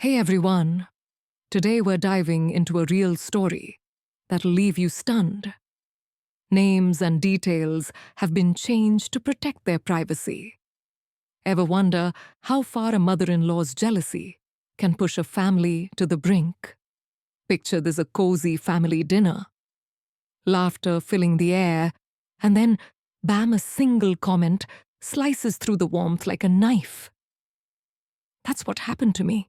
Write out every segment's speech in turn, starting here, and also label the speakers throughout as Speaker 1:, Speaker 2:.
Speaker 1: Hey everyone! Today we're diving into a real story that'll leave you stunned. Names and details have been changed to protect their privacy. Ever wonder how far a mother-in-law's jealousy can push a family to the brink? Picture this: a cozy family dinner, laughter filling the air, and then, bam, a single comment slices through the warmth like a knife. That's what happened to me.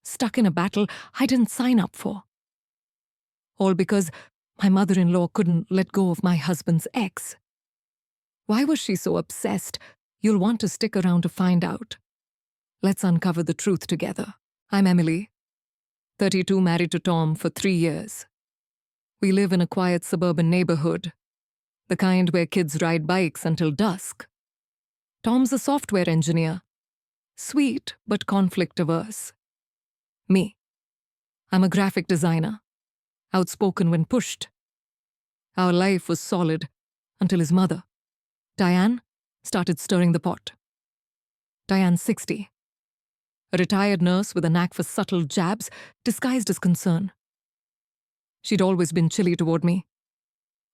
Speaker 1: Stuck in a battle I didn't sign up for. All because my mother-in-law couldn't let go of my husband's ex. Why was she so obsessed? You'll want to stick around to find out. Let's uncover the truth together. I'm Emily, 32, married to Tom for 3 years. We live in a quiet suburban neighborhood, the kind where kids ride bikes until dusk. Tom's a software engineer, sweet but conflict-averse. Me, I'm a graphic designer, outspoken when pushed. Our life was solid until his mother, Diane, started stirring the pot. Diane's 60, a retired nurse with a knack for subtle jabs disguised as concern. She'd always been chilly toward me,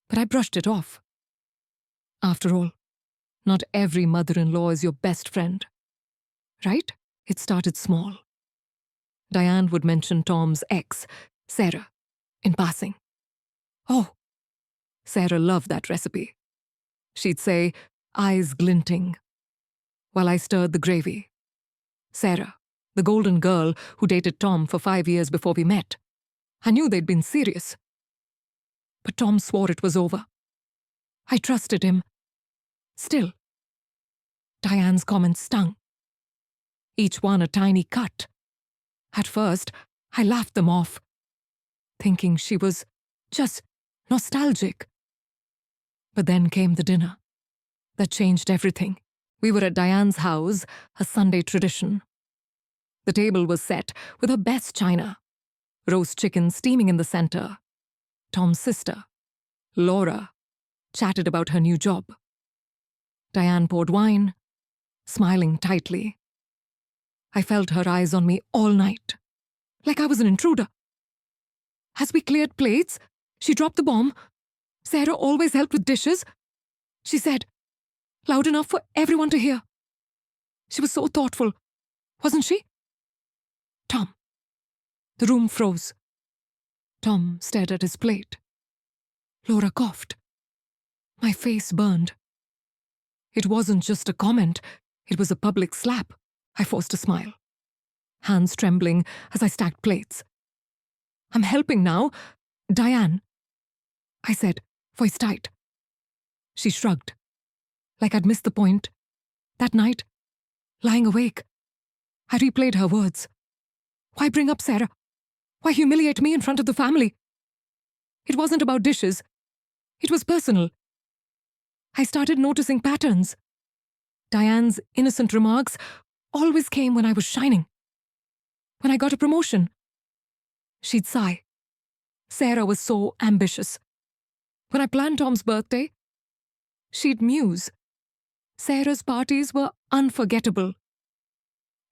Speaker 1: but I brushed it off. After all, not every mother-in-law is your best friend, right? It started small. Diane would mention Tom's ex, Sarah, in passing. Oh, Sarah loved that recipe. She'd say, eyes glinting, while I stirred the gravy. Sarah, the golden girl who dated Tom for 5 years before we met. I knew they'd been serious. But Tom swore it was over. I trusted him. Still, Diane's comments stung. Each one a tiny cut. At first, I laughed them off, thinking she was just nostalgic. But then came the dinner. That changed everything. We were at Diane's house, a Sunday tradition. The table was set with her best china, roast chicken steaming in the center. Tom's sister, Laura, chatted about her new job. Diane poured wine, smiling tightly. I felt her eyes on me all night, like I was an intruder. As we cleared plates, she dropped the bomb. Sarah always helped with dishes, she said, loud enough for everyone to hear. She was so thoughtful, wasn't she? Tom. The room froze. Tom stared at his plate. Laura coughed. My face burned. It wasn't just a comment, it was a public slap. I forced a smile, hands trembling as I stacked plates. I'm helping now, Diane, I said, voice tight. She shrugged, like I'd missed the point. That night, lying awake, I replayed her words. Why bring up Sarah? Why humiliate me in front of the family? It wasn't about dishes. It was personal. I started noticing patterns. Diane's innocent remarks always came when I was shining. When I got a promotion, she'd sigh. Sarah was so ambitious. When I planned Tom's birthday, she'd muse. Sarah's parties were unforgettable.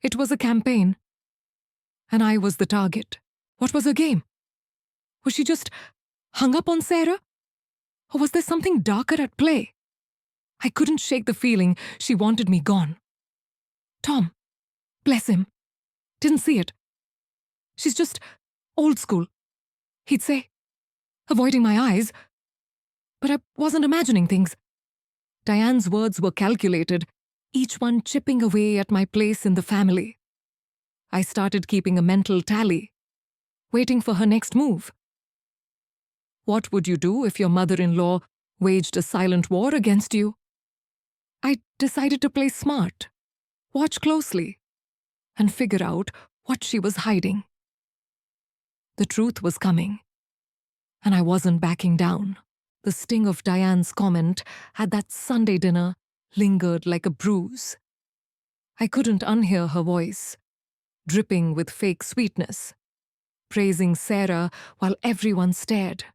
Speaker 1: It was a campaign, and I was the target. What was her game? Was she just hung up on Sarah? Or was there something darker at play? I couldn't shake the feeling she wanted me gone. Tom, bless him, didn't see it. She's just old school, he'd say, avoiding my eyes. But I wasn't imagining things. Diane's words were calculated, each one chipping away at my place in the family. I started keeping a mental tally, waiting for her next move. What would you do if your mother-in-law waged a silent war against you? I decided to play smart, watch closely, and figure out what she was hiding. The truth was coming, and I wasn't backing down. The sting of Diane's comment at that Sunday dinner lingered like a bruise. I couldn't unhear her voice, dripping with fake sweetness, praising Sarah while everyone stared.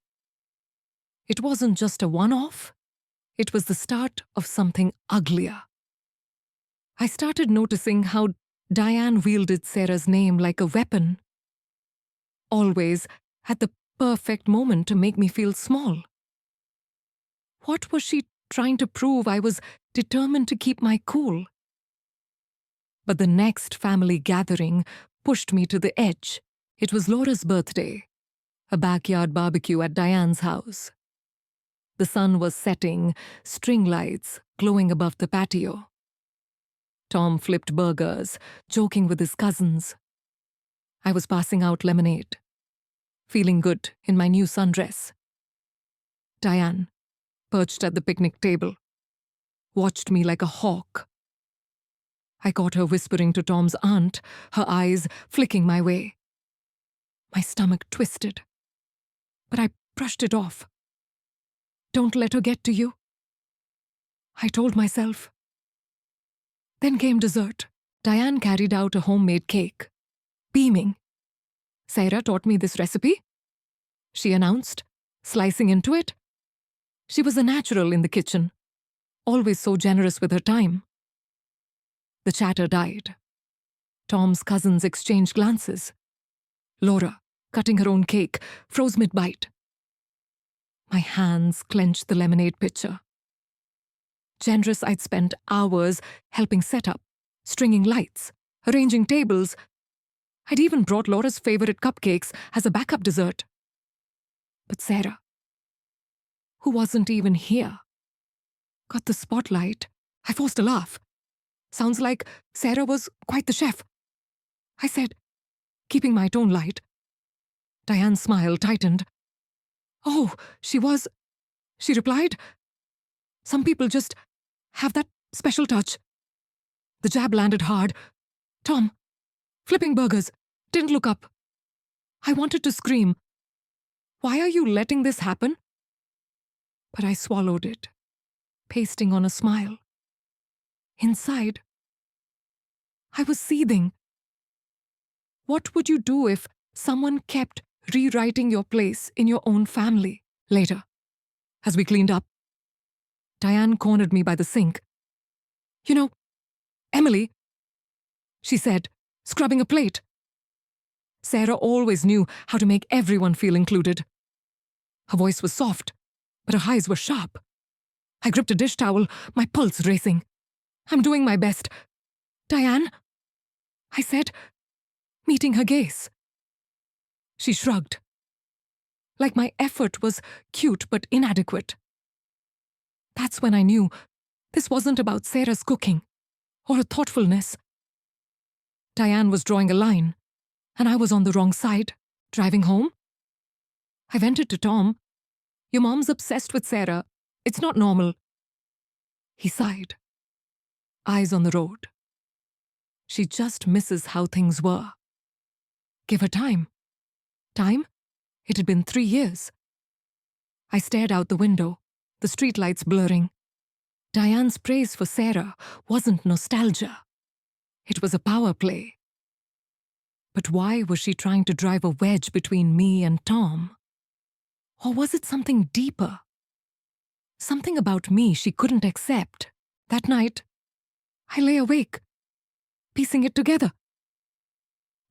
Speaker 1: It wasn't just a one-off, it was the start of something uglier. I started noticing how Diane wielded Sarah's name like a weapon, always at the perfect moment to make me feel small. What was she trying to prove? I was determined to keep my cool. But the next family gathering pushed me to the edge. It was Laura's birthday, a backyard barbecue at Diane's house. The sun was setting, string lights glowing above the patio. Tom flipped burgers, joking with his cousins. I was passing out lemonade, feeling good in my new sundress. Diane, perched at the picnic table, watched me like a hawk. I caught her whispering to Tom's aunt, her eyes flicking my way. My stomach twisted, but I brushed it off. Don't let her get to you, I told myself. Then came dessert. Diane carried out a homemade cake, beaming. Sarah taught me this recipe, she announced, slicing into it. She was a natural in the kitchen, always so generous with her time. The chatter died. Tom's cousins exchanged glances. Laura, cutting her own cake, froze mid-bite. My hands clenched the lemonade pitcher. Generous, I'd spent hours helping set up, stringing lights, arranging tables. I'd even brought Laura's favorite cupcakes as a backup dessert. But Sarah, who wasn't even here, got the spotlight. I forced a laugh. Sounds like Sarah was quite the chef, I said, keeping my tone light. Diane's smile tightened. Oh, she was, she replied. Some people just have that special touch. The jab landed hard. Tom, flipping burgers, didn't look up. I wanted to scream. Why are you letting this happen? But I swallowed it, pasting on a smile. Inside, I was seething. What would you do if someone kept rewriting your place in your own family? Later, as we cleaned up, Diane cornered me by the sink. You know, Emily, she said, scrubbing a plate. Sarah always knew how to make everyone feel included. Her voice was soft, but her eyes were sharp. I gripped a dish towel, my pulse racing. I'm doing my best. Diane, I said, meeting her gaze. She shrugged, like my effort was cute but inadequate. That's when I knew this wasn't about Sarah's cooking or her thoughtfulness. Diane was drawing a line, and I was on the wrong side, driving home. I vented to Tom. Your mom's obsessed with Sarah. It's not normal. He sighed, eyes on the road. She just misses how things were. Give her time. Time? It had been 3 years. I stared out the window, the streetlights blurring. Diane's praise for Sarah wasn't nostalgia. It was a power play. But why was she trying to drive a wedge between me and Tom? Or was it something deeper? Something about me she couldn't accept. That night, I lay awake, piecing it together.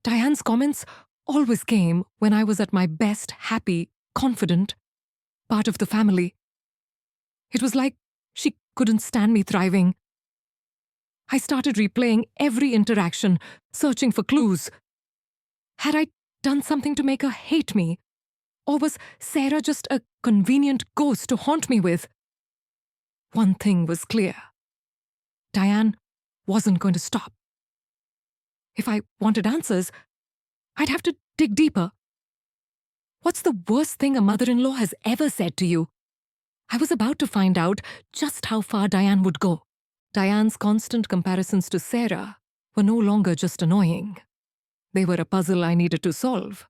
Speaker 1: Diane's comments always came when I was at my best, happy, confident, part of the family. It was like she couldn't stand me thriving. I started replaying every interaction, searching for clues. Had I done something to make her hate me? Or was Sarah just a convenient ghost to haunt me with? One thing was clear. Diane wasn't going to stop. If I wanted answers, I'd have to dig deeper. What's the worst thing a mother-in-law has ever said to you? I was about to find out just how far Diane would go. Diane's constant comparisons to Sarah were no longer just annoying. They were a puzzle I needed to solve.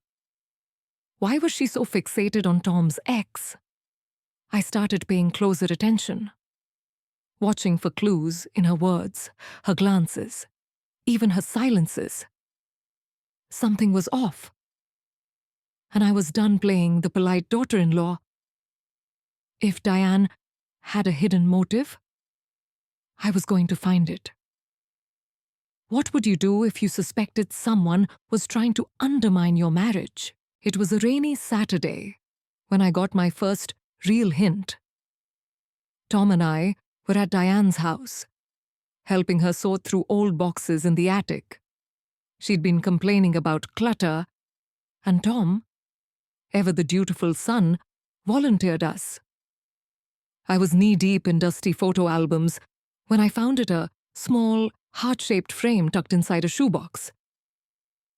Speaker 1: Why was she so fixated on Tom's ex? I started paying closer attention, watching for clues in her words, her glances, even her silences. Something was off. And I was done playing the polite daughter-in-law. If Diane had a hidden motive, I was going to find it. What would you do if you suspected someone was trying to undermine your marriage? It was a rainy Saturday when I got my first real hint. Tom and I were at Diane's house, helping her sort through old boxes in the attic. She'd been complaining about clutter, and Tom, ever the dutiful son, volunteered us. I was knee-deep in dusty photo albums when I found a small, heart-shaped frame tucked inside a shoebox.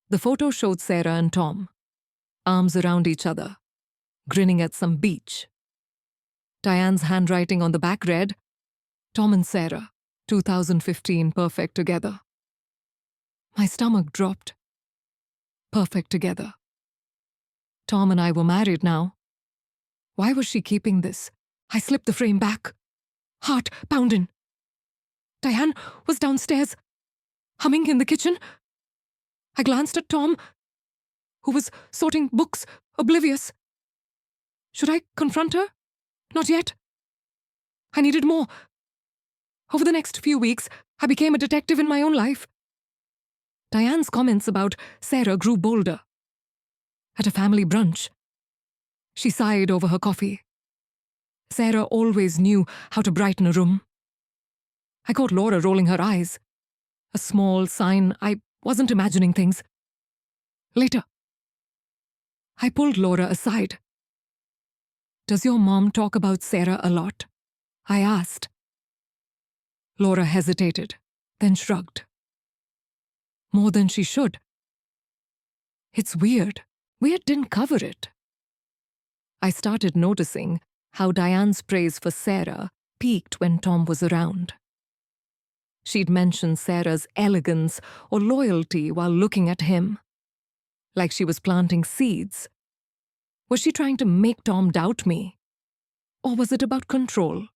Speaker 1: The photo showed Sarah and Tom, arms around each other, grinning at some beach. Diane's handwriting on the back read, "Tom and Sarah, 2015, perfect together." My stomach dropped. Perfect together. Tom and I were married now. Why was she keeping this? I slipped the frame back, heart pounding. Diane was downstairs, humming in the kitchen. I glanced at Tom, who was sorting books, oblivious. Should I confront her? Not yet. I needed more. Over the next few weeks, I became a detective in my own life. Diane's comments about Sarah grew bolder. At a family brunch, she sighed over her coffee. Sarah always knew how to brighten a room. I caught Laura rolling her eyes, a small sign I wasn't imagining things. Later, I pulled Laura aside. "Does your mom talk about Sarah a lot?" I asked. Laura hesitated, then shrugged. "More than she should." "It's weird. Weird didn't cover it." I started noticing how Diane's praise for Sarah peaked when Tom was around. She'd mention Sarah's elegance or loyalty while looking at him, like she was planting seeds. Was she trying to make Tom doubt me? Or was it about control?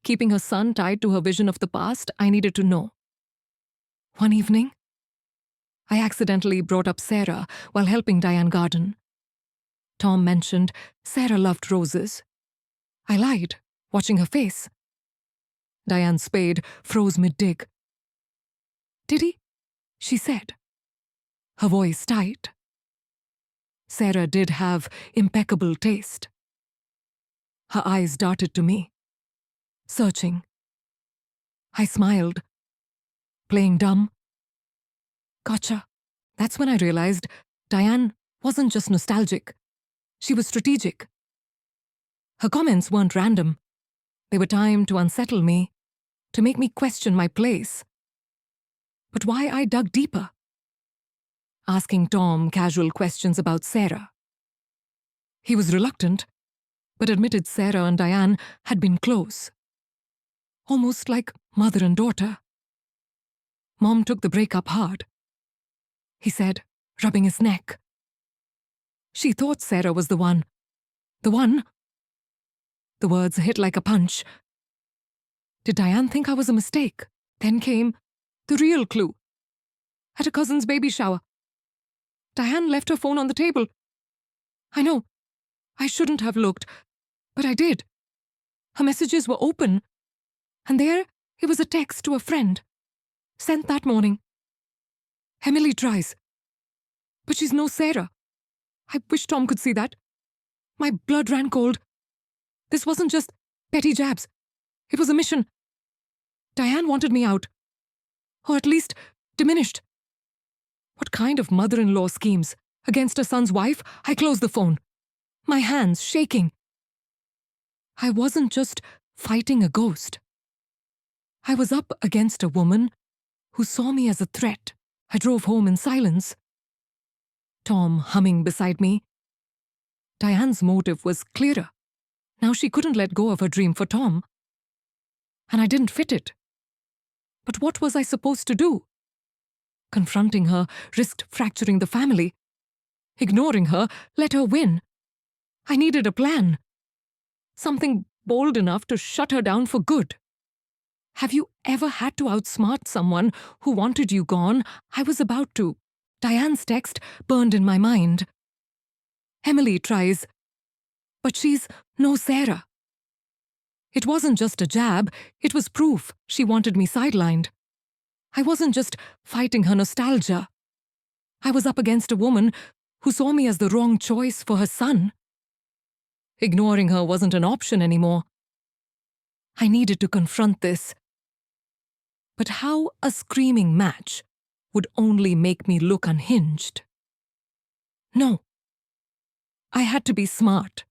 Speaker 1: Keeping her son tied to her vision of the past, I needed to know. One evening, I accidentally brought up Sarah while helping Diane garden. Tom mentioned Sarah loved roses. I lied, watching her face. Diane's spade froze mid-dig. "Did he?" she said, her voice tight. Sarah did have impeccable taste. Her eyes darted to me, searching. I smiled, playing dumb. Gotcha. That's when I realized Diane wasn't just nostalgic. She was strategic. Her comments weren't random. They were timed to unsettle me, to make me question my place. But why I dug deeper? Asking Tom casual questions about Sarah. He was reluctant, but admitted Sarah and Diane had been close. Almost like mother and daughter. Mom took the breakup hard, he said, rubbing his neck. She thought Sarah was the one. The one? The words hit like a punch. Did Diane think I was a mistake? Then came the real clue. At a cousin's baby shower, Diane left her phone on the table. I know, I shouldn't have looked, but I did. Her messages were open, and there it was a text to a friend, sent that morning. "Emily tries, but she's no Sarah." I wish Tom could see that. My blood ran cold. This wasn't just petty jabs. It was a mission. Diane wanted me out. Or at least diminished. What kind of mother-in-law schemes? Against her son's wife, I closed the phone, my hands shaking. I wasn't just fighting a ghost. I was up against a woman who saw me as a threat. I drove home in silence. Tom humming beside me. Diane's motive was clearer. Now she couldn't let go of her dream for Tom. And I didn't fit it. But what was I supposed to do? Confronting her risked fracturing the family. Ignoring her let her win. I needed a plan. Something bold enough to shut her down for good. Have you ever had to outsmart someone who wanted you gone? I was about to. Diane's text burned in my mind. Emily tries, but she's no Sarah. It wasn't just a jab, it was proof she wanted me sidelined. I wasn't just fighting her nostalgia. I was up against a woman who saw me as the wrong choice for her son. Ignoring her wasn't an option anymore. I needed to confront this. But how a screaming match would only make me look unhinged. No. I had to be smart,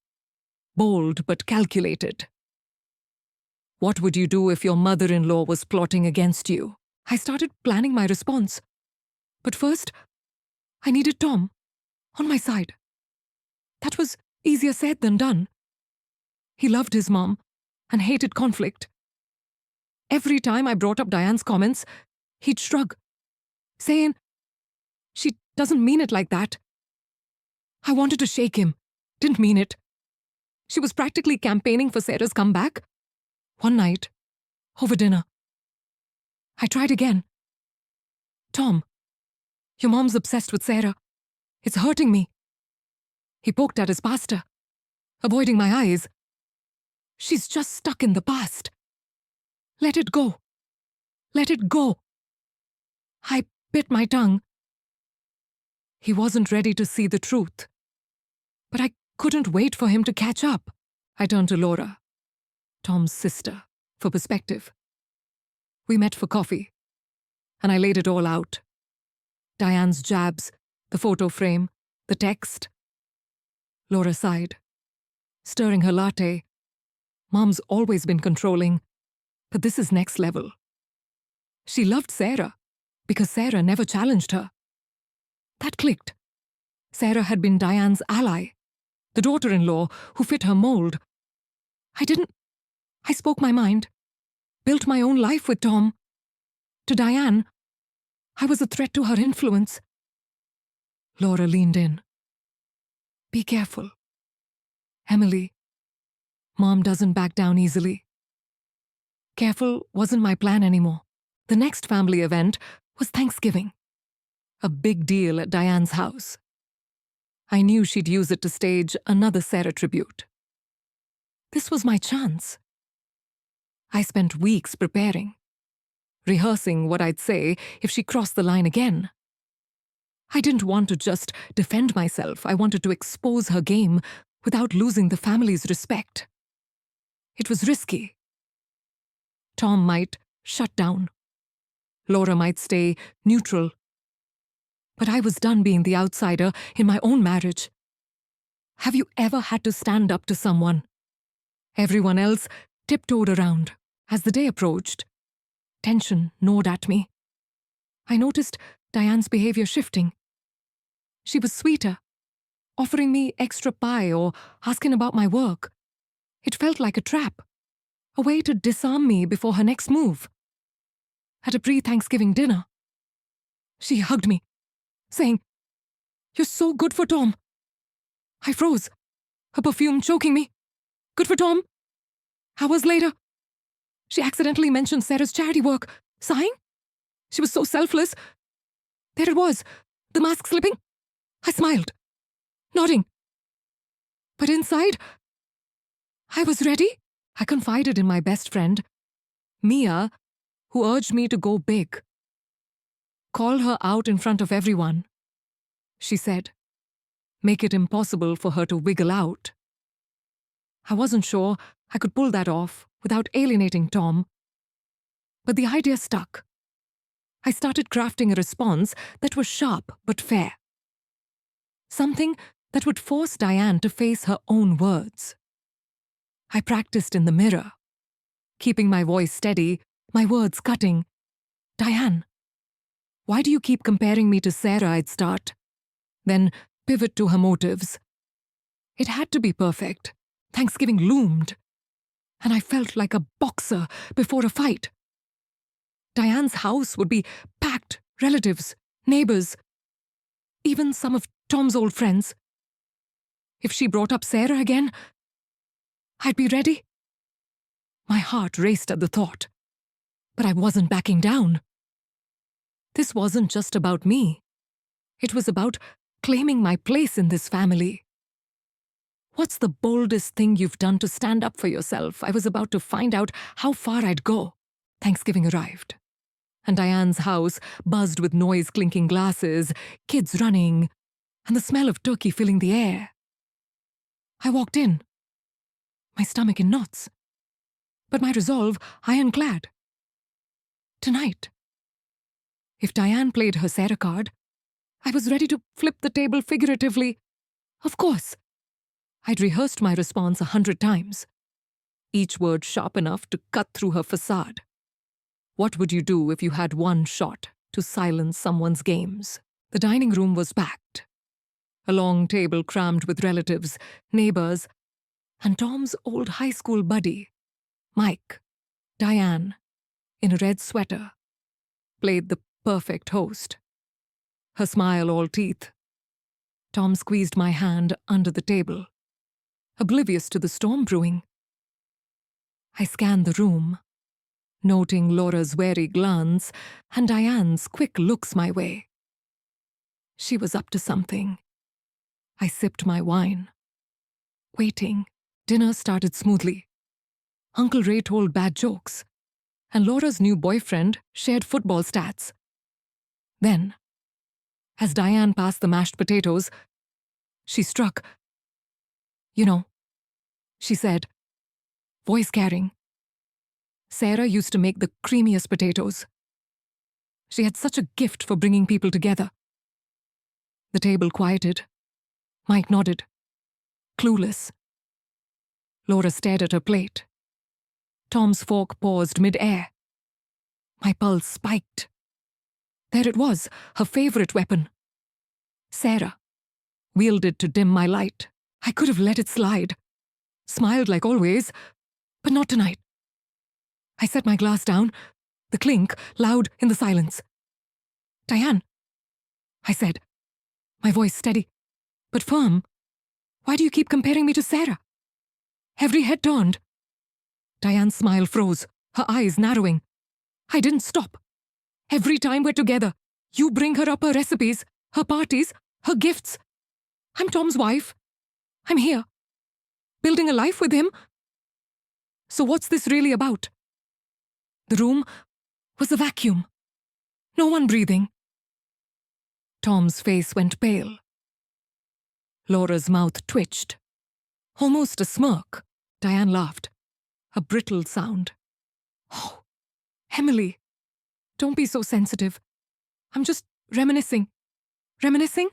Speaker 1: bold but calculated. What would you do if your mother-in-law was plotting against you? I started planning my response. But first, I needed Tom on my side. That was easier said than done. He loved his mom and hated conflict. Every time I brought up Diane's comments, he'd shrug, saying, "She doesn't mean it like that." I wanted to shake him, didn't mean it. She was practically campaigning for Sarah's comeback. One night, over dinner, I tried again. "Tom, your mom's obsessed with Sarah. It's hurting me." He poked at his pasta, avoiding my eyes. "She's just stuck in the past. Let it go. Let it go." I bit my tongue. He wasn't ready to see the truth. But I couldn't wait for him to catch up. I turned to Laura, Tom's sister, for perspective. We met for coffee, and I laid it all out. Diane's jabs, the photo frame, the text. Laura sighed, stirring her latte. Mom's always been controlling, but this is next level. She loved Sarah, because Sarah never challenged her. That clicked. Sarah had been Diane's ally, the daughter-in-law who fit her mold. I spoke my mind, built my own life with Tom. To Diane, I was a threat to her influence. Laura leaned in. "Be careful. Emily, Mom doesn't back down easily." Careful wasn't my plan anymore. The next family event was Thanksgiving. A big deal at Diane's house. I knew she'd use it to stage another Sarah tribute. This was my chance. I spent weeks preparing, rehearsing what I'd say if she crossed the line again. I didn't want to just defend myself. I wanted to expose her game without losing the family's respect. It was risky. Tom might shut down. Laura might stay neutral. But I was done being the outsider in my own marriage. Have you ever had to stand up to someone? Everyone else tiptoed around. As the day approached, tension gnawed at me. I noticed Diane's behavior shifting. She was sweeter, offering me extra pie or asking about my work. It felt like a trap, a way to disarm me before her next move. At a pre-Thanksgiving dinner, she hugged me, saying, "You're so good for Tom." I froze, her perfume choking me. Good for Tom? Hours later, she accidentally mentioned Sarah's charity work. Sighing? She was so selfless. There it was, the mask slipping. I smiled, nodding. But inside, I was ready. I confided in my best friend, Mia, who urged me to go big. Call her out in front of everyone, she said. Make it impossible for her to wiggle out. I wasn't sure I could pull that off without alienating Tom. But the idea stuck. I started crafting a response that was sharp but fair. Something that would force Diane to face her own words. I practiced in the mirror, keeping my voice steady, my words cutting. "Diane, why do you keep comparing me to Sarah?" I'd start, then pivot to her motives. It had to be perfect. Thanksgiving loomed, and I felt like a boxer before a fight. Diane's house would be packed, relatives, neighbors, even some of Tom's old friends. If she brought up Sarah again, I'd be ready. My heart raced at the thought, but I wasn't backing down. This wasn't just about me. It was about claiming my place in this family. "What's the boldest thing you've done to stand up for yourself?" I was about to find out how far I'd go. Thanksgiving arrived. and Diane's house buzzed with noise, clinking glasses, kids running, and the smell of turkey filling the air. I walked in, my stomach in knots, but my resolve ironclad. Tonight, if Diane played her Sarah card, I was ready to flip the table figuratively. Of course. I'd rehearsed my response 100 times, each word sharp enough to cut through her facade. What would you do if you had one shot to silence someone's games? The dining room was packed. A long table crammed with relatives, neighbors, and Tom's old high school buddy, Mike. Diane, in a red sweater, played the perfect host. Her smile all teeth. Tom squeezed my hand under the table, oblivious to the storm brewing. I scanned the room, noting Laura's wary glance and Diane's quick looks my way. She was up to something. I sipped my wine. Waiting, dinner started smoothly. Uncle Ray told bad jokes, and Laura's new boyfriend shared football stats. Then, as Diane passed the mashed potatoes, she struck. You know, she said, voice carrying. Sarah used to make the creamiest potatoes. She had such a gift for bringing people together. The table quieted. Mike nodded, clueless. Laura stared at her plate. Tom's fork paused mid-air. My pulse spiked. There it was, her favorite weapon. Sarah, wielded to dim my light. I could have let it slide. Smiled like always, but not tonight. I set my glass down, the clink loud in the silence. Diane, I said, my voice steady, but firm. Why do you keep comparing me to Sarah? Every head turned. Diane's smile froze, her eyes narrowing. I didn't stop. Every time we're together, you bring her up her recipes, her parties, her gifts. I'm Tom's wife. I'm here, building a life with him. So what's this really about? The room was a vacuum. No one breathing. Tom's face went pale. Laura's mouth twitched. Almost a smirk. Diane laughed. A brittle sound. Oh, Emily, don't be so sensitive. I'm just reminiscing. Reminiscing?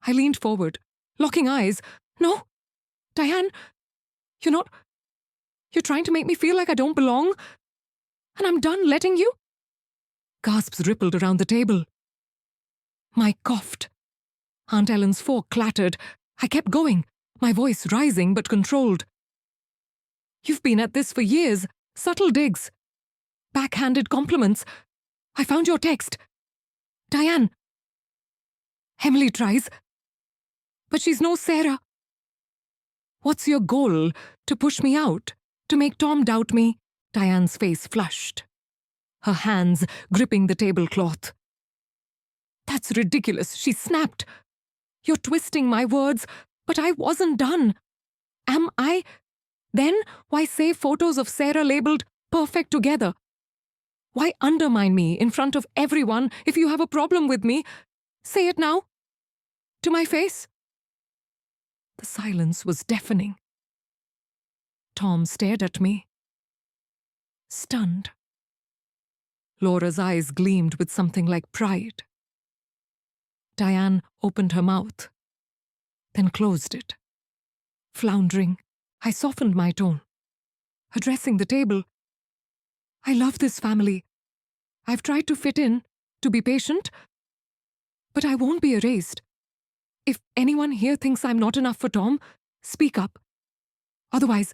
Speaker 1: I leaned forward, locking eyes. No, Diane, you're trying to make me feel like I don't belong, and I'm done letting you? Gasps rippled around the table. Mike coughed. Aunt Ellen's fork clattered. I kept going, my voice rising but controlled. You've been at this for years. Subtle digs. Backhanded compliments. I found your text. Diane. Emily tries. But she's no Sarah. What's your goal? To push me out? To make Tom doubt me? Diane's face flushed, her hands gripping the tablecloth. That's ridiculous, she snapped. You're twisting my words, but I wasn't done. Am I? Then why save photos of Sarah labeled perfect together? Why undermine me in front of everyone if you have a problem with me? Say it now. To my face. The silence was deafening. Tom stared at me, stunned. Laura's eyes gleamed with something like pride. Diane opened her mouth, then closed it. Floundering, I softened my tone, addressing the table. I love this family. I've tried to fit in, to be patient, but I won't be erased. If anyone here thinks I'm not enough for Tom, speak up. Otherwise,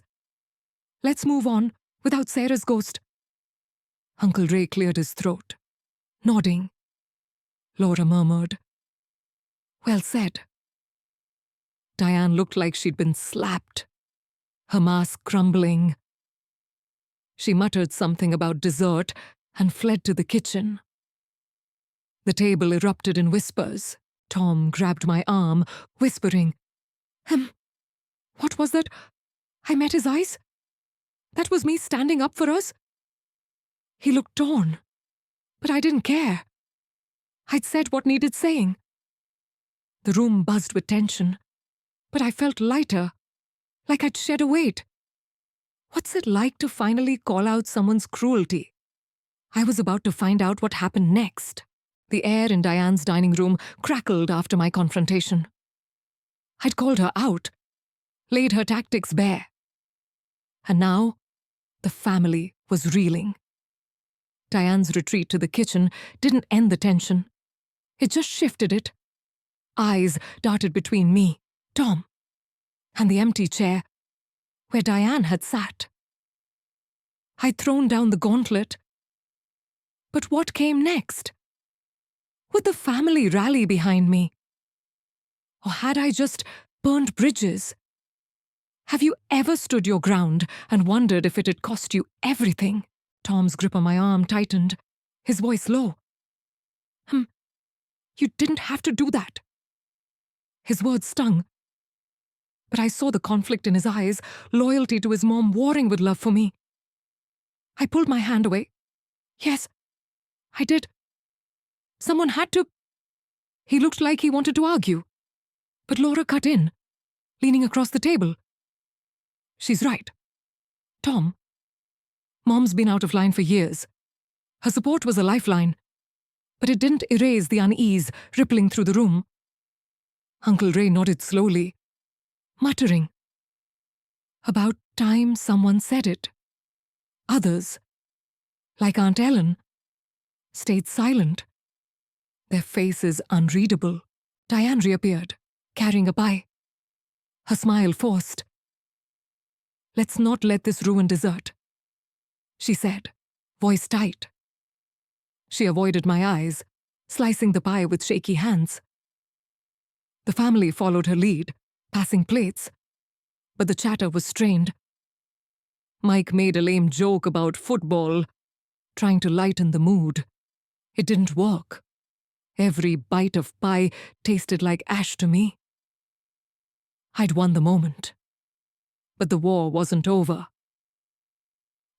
Speaker 1: let's move on without Sarah's ghost. Uncle Ray cleared his throat, nodding. Laura murmured, well said. Diane looked like she'd been slapped, her mask crumbling. She muttered something about dessert and fled to the kitchen. The table erupted in whispers. Tom grabbed my arm, whispering, what was that? I met his eyes? That was me standing up for us? He looked torn, But I didn't care. I'd said what needed saying. The room buzzed with tension, but I felt lighter, like I'd shed a weight. What's it like to finally call out someone's cruelty? I was about to find out what happened next. The air in Diane's dining room crackled after my confrontation. I'd called her out, laid her tactics bare. And now, the family was reeling. Diane's retreat to the kitchen didn't end the tension. It just shifted it. Eyes darted between me, Tom, and the empty chair where Diane had sat. I'd thrown down the gauntlet. But what came next? Would the family rally behind me? Or had I just burned bridges? Have you ever stood your ground and wondered if it had cost you everything? Tom's grip on my arm tightened, his voice low. You didn't have to do that. His words stung. But I saw the conflict in his eyes, loyalty to his mom warring with love for me. I pulled my hand away. Yes, I did. Someone had to. He looked like he wanted to argue. But Laura cut in, leaning across the table. She's right. Tom, Mom's been out of line for years. Her support was a lifeline, but it didn't erase the unease rippling through the room. Uncle Ray nodded slowly, muttering. About time someone said it. Others, like Aunt Ellen, stayed silent. Their faces unreadable. Diane reappeared, carrying a pie. Her smile forced. Let's not let this ruin dessert, she said, voice tight. She avoided my eyes, slicing the pie with shaky hands. The family followed her lead, passing plates, but the chatter was strained. Mike made a lame joke about football, trying to lighten the mood. It didn't work. Every bite of pie tasted like ash to me. I'd won the moment. But the war wasn't over.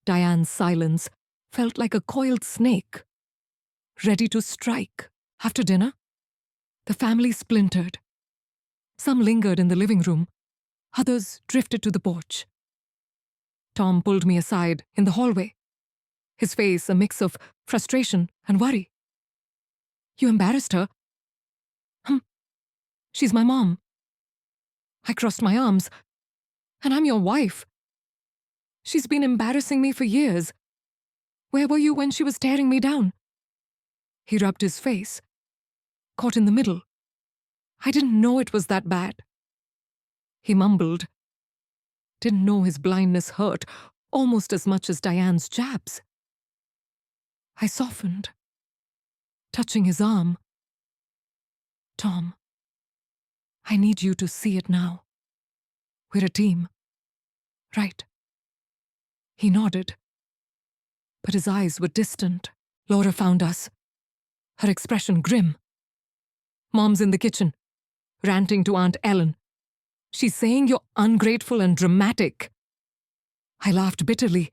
Speaker 1: Diane's silence felt like a coiled snake, ready to strike. After dinner, the family splintered. Some lingered in the living room, others drifted to the porch. Tom pulled me aside in the hallway, his face a mix of frustration and worry. You embarrassed her? She's my mom. I crossed my arms. And I'm your wife. She's been embarrassing me for years. Where were you when she was tearing me down? He rubbed his face, caught in the middle. I didn't know it was that bad. He mumbled. Didn't know his blindness hurt almost as much as Diane's jabs. I softened, touching his arm. Tom, I need you to see it now. We're a team. Right. He nodded. But his eyes were distant. Laura found us, her expression grim. Mom's in the kitchen, ranting to Aunt Ellen. She's saying you're ungrateful and dramatic. I laughed bitterly.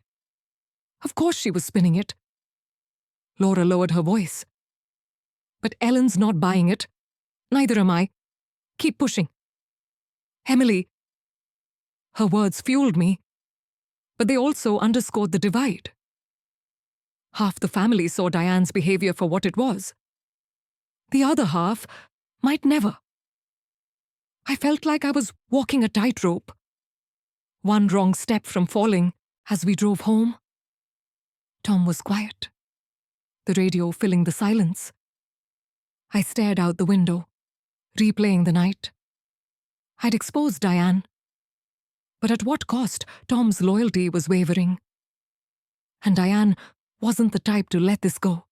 Speaker 1: Of course she was spinning it. Laura lowered her voice. But Ellen's not buying it. Neither am I. Keep pushing. Emily. Her words fueled me, but they also underscored the divide. Half the family saw Diane's behavior for what it was. The other half might never. I felt like I was walking a tightrope. One wrong step from falling as we drove home. Tom was quiet, the radio filling the silence. I stared out the window, replaying the night. I'd exposed Diane. But at what cost? Tom's loyalty was wavering. And Diane wasn't the type to let this go.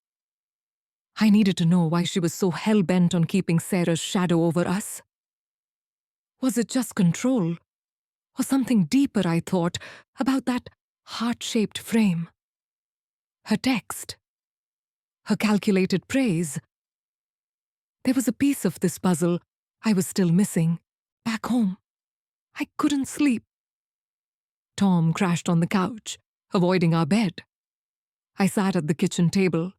Speaker 1: I needed to know why she was so hell-bent on keeping Sarah's shadow over us. Was it just control? Or something deeper, I thought, about that heart-shaped frame? Her text? Her calculated praise? There was a piece of this puzzle I was still missing, back home. I couldn't sleep. Tom crashed on the couch, avoiding our bed. I sat at the kitchen table,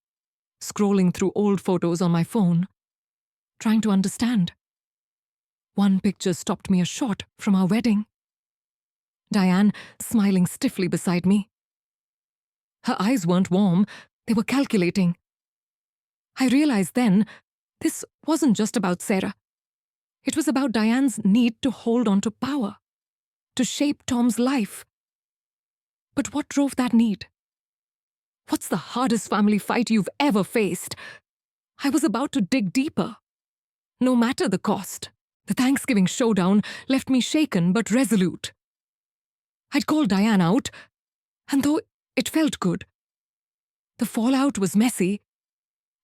Speaker 1: scrolling through old photos on my phone, trying to understand. One picture stopped me a shot from our wedding. Diane smiling stiffly beside me. Her eyes weren't warm, they were calculating. I realized then this wasn't just about Sarah. It was about Diane's need to hold on to power, to shape Tom's life. But what drove that need? What's the hardest family fight you've ever faced? I was about to dig deeper, no matter the cost. The Thanksgiving showdown left me shaken but resolute. I'd called Diane out, and though it felt good, the fallout was messy,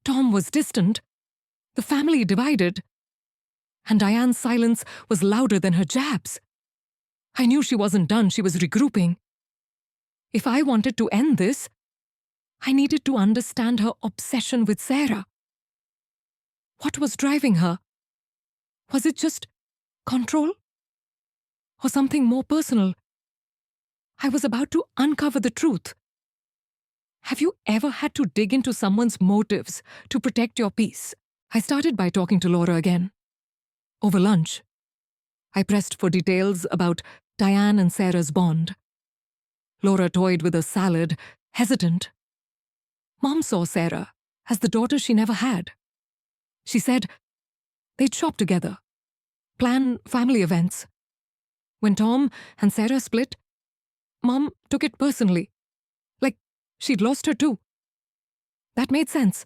Speaker 1: Tom was distant, the family divided, and Diane's silence was louder than her jabs. I knew she wasn't done, she was regrouping. If I wanted to end this, I needed to understand her obsession with Sarah. What was driving her? Was it just control? Or something more personal? I was about to uncover the truth. Have you ever had to dig into someone's motives to protect your peace? I started by talking to Laura again. Over lunch, I pressed for details about Diane and Sarah's bond. Laura toyed with a salad, hesitant. Mom saw Sarah as the daughter she never had. She said they'd shop together, plan family events. When Tom and Sarah split, Mom took it personally, like she'd lost her too. That made sense,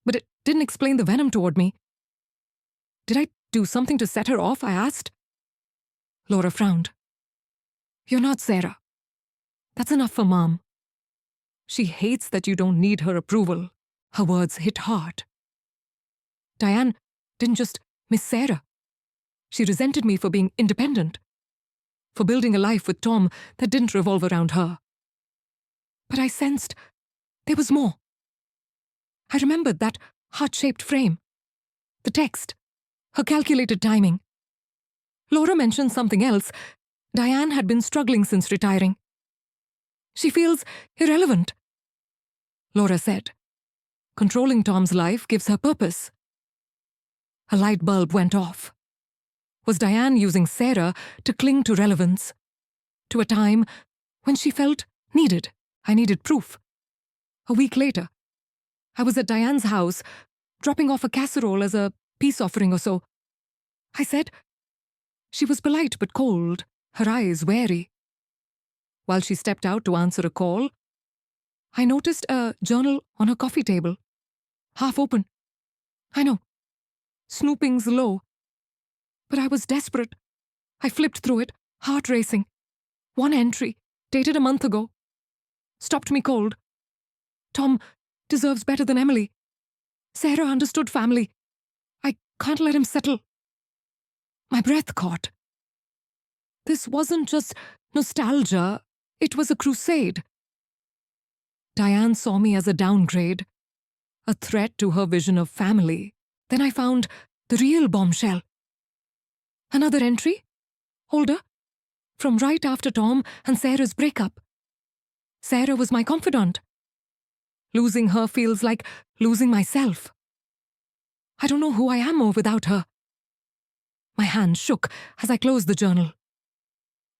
Speaker 1: but it didn't explain the venom toward me. Did I do something to set her off? I asked. Laura frowned. You're not Sarah. That's enough for Mom. She hates that you don't need her approval. Her words hit hard. Diane didn't just miss Sarah. She resented me for being independent, for building a life with Tom that didn't revolve around her. But I sensed there was more. I remembered that heart-shaped frame, the text, her calculated timing. Laura mentioned something else. Diane had been struggling since retiring. She feels irrelevant, Laura said. Controlling Tom's life gives her purpose. A light bulb went off. Was Diane using Sarah to cling to relevance? To a time when she felt needed. I needed proof. A week later, I was at Diane's house, dropping off a casserole as a peace offering or so. I said. She was polite but cold, her eyes wary. While she stepped out to answer a call, I noticed a journal on her coffee table, half open. I know, snooping's low. But I was desperate. I flipped through it, heart racing. One entry, dated a month ago. Stopped me cold. Tom deserves better than Emily. Sarah understood family. I can't let him settle. My breath caught. This wasn't just nostalgia, it was a crusade. Diane saw me as a downgrade, a threat to her vision of family. Then I found the real bombshell. Another entry, older, from right after Tom and Sarah's breakup. Sarah was my confidant. Losing her feels like losing myself. I don't know who I am without her. My hand shook as I closed the journal.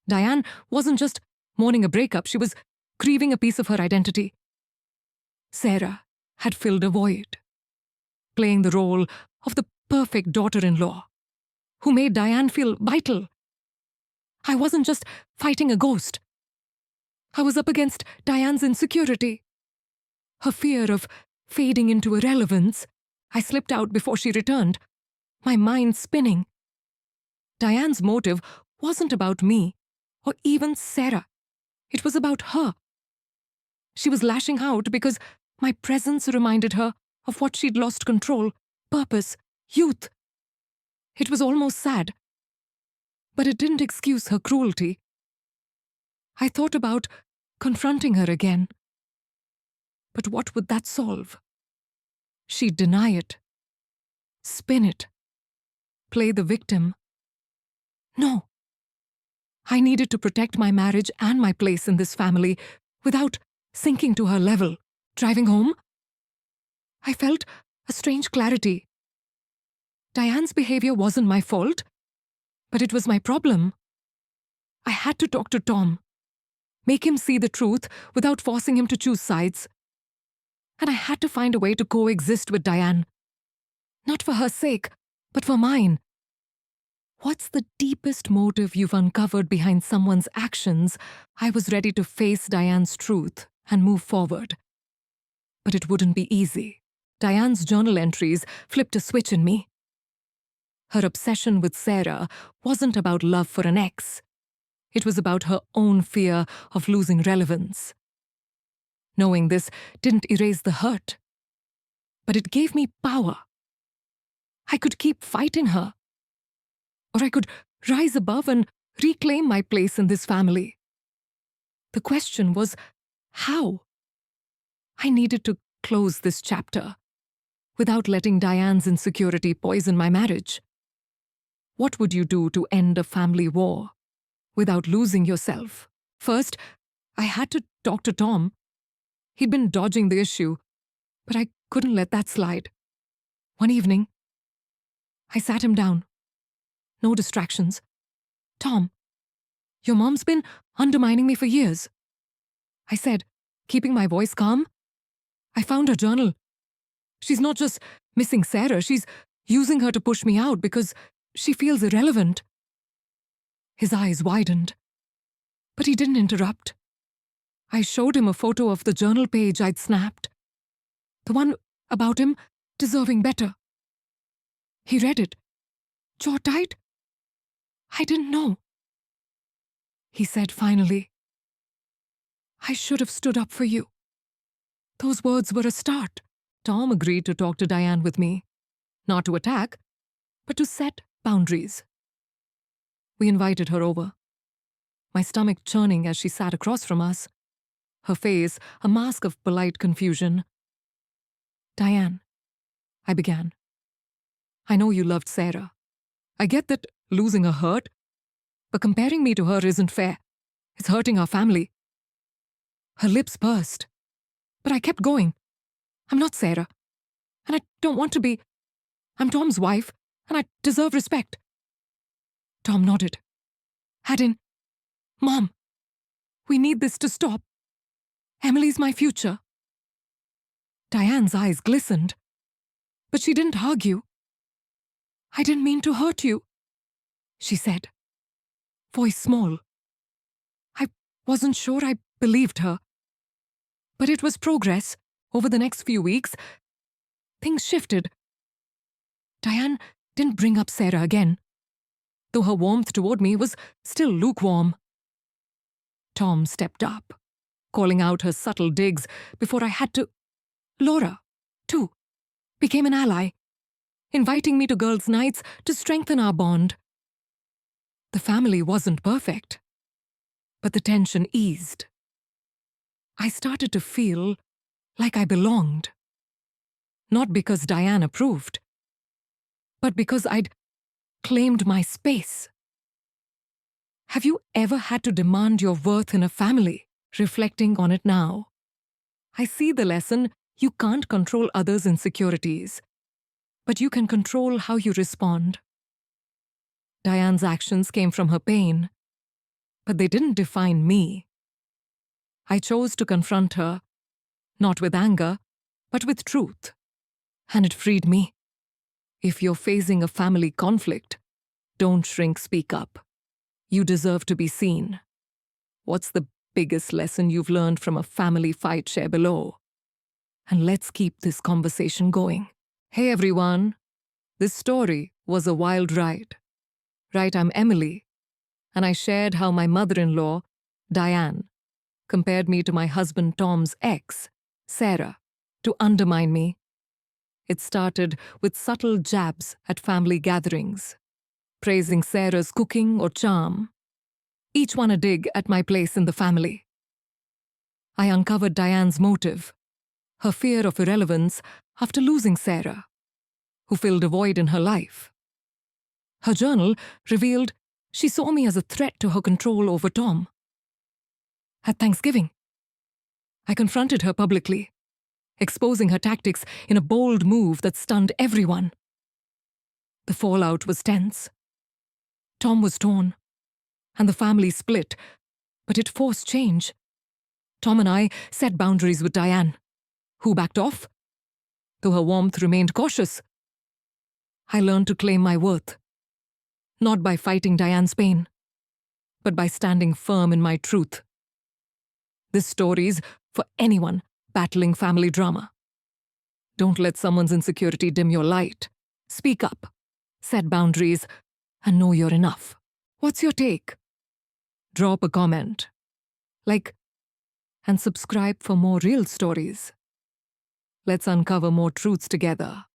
Speaker 1: Diane wasn't just mourning a breakup, she was grieving a piece of her identity. Sarah had filled a void, playing the role of the perfect daughter-in-law, who made Diane feel vital. I wasn't just fighting a ghost. I was up against Diane's insecurity, her fear of fading into irrelevance. I slipped out before she returned, my mind spinning. Diane's motive wasn't about me, or even Sarah. It was about her. She was lashing out because my presence reminded her of what she'd lost control, purpose, youth. It was almost sad, but it didn't excuse her cruelty. I thought about confronting her again. But what would that solve? She'd deny it, spin it, play the victim. No. I needed to protect my marriage and my place in this family without sinking to her level. Driving home, I felt a strange clarity. Diane's behavior wasn't my fault, but it was my problem. I had to talk to Tom, make him see the truth without forcing him to choose sides. And I had to find a way to coexist with Diane. Not for her sake, but for mine. What's the deepest motive you've uncovered behind someone's actions? I was ready to face Diane's truth and move forward. But it wouldn't be easy. Diane's journal entries flipped a switch in me. Her obsession with Sarah wasn't about love for an ex. It was about her own fear of losing relevance. Knowing this didn't erase the hurt, but it gave me power. I could keep fighting her, or I could rise above and reclaim my place in this family. The question was, how? I needed to close this chapter without letting Diane's insecurity poison my marriage. What would you do to end a family war without losing yourself? First, I had to talk to Tom. He'd been dodging the issue, but I couldn't let that slide. One evening, I sat him down. No distractions. Tom, your mom's been undermining me for years. I said, keeping my voice calm. I found her journal. She's not just missing Sarah, she's using her to push me out because she feels irrelevant. His eyes widened, but he didn't interrupt. I showed him a photo of the journal page I'd snapped, the one about him deserving better. He read it, jaw tight. I didn't know. He said finally, I should have stood up for you. Those words were a start. Tom agreed to talk to Diane with me, not to attack, but to set boundaries. We invited her over, my stomach churning as she sat across from us, her face a mask of polite confusion. Diane, I began. I know you loved Sarah. I get that losing her hurt, but comparing me to her isn't fair. It's hurting our family. Her lips pursed, but I kept going. I'm not Sarah, and I don't want to be. I'm Tom's wife, and I deserve respect. Tom nodded. Add in, Mom, we need this to stop. Emily's my future. Diane's eyes glistened, but she didn't argue. I didn't mean to hurt you, she said, voice small. I wasn't sure I believed her. But it was progress. Over the next few weeks, things shifted. Diane didn't bring up Sarah again, though her warmth toward me was still lukewarm. Tom stepped up, calling out her subtle digs before I had to. Laura, too, became an ally, inviting me to girls' nights to strengthen our bond. The family wasn't perfect, but the tension eased. I started to feel like I belonged. Not because Diane approved, but because I'd claimed my space. Have you ever had to demand your worth in a family? Reflecting on it now, I see the lesson: you can't control others' insecurities, but you can control how you respond. Diane's actions came from her pain, but they didn't define me. I chose to confront her, not with anger, but with truth, and it freed me. If you're facing a family conflict, don't shrink, speak up. You deserve to be seen. What's the biggest lesson you've learned from a family fight? Share below. And let's keep this conversation going. Hey everyone, this story was a wild ride. Right, I'm Emily, and I shared how my mother-in-law, Diane, compared me to my husband Tom's ex, Sarah, to undermine me. It started with subtle jabs at family gatherings, praising Sarah's cooking or charm, each one a dig at my place in the family. I uncovered Diane's motive, her fear of irrelevance after losing Sarah, who filled a void in her life. Her journal revealed she saw me as a threat to her control over Tom. At Thanksgiving, I confronted her publicly, exposing her tactics in a bold move that stunned everyone. The fallout was tense. Tom was torn, and the family split, but it forced change. Tom and I set boundaries with Diane, who backed off, though her warmth remained cautious. I learned to claim my worth, not by fighting Diane's pain, but by standing firm in my truth. This story's for anyone battling family drama. Don't let someone's insecurity dim your light. Speak up, set boundaries, and know you're enough. What's your take? Drop a comment, like, and subscribe for more real stories. Let's uncover more truths together.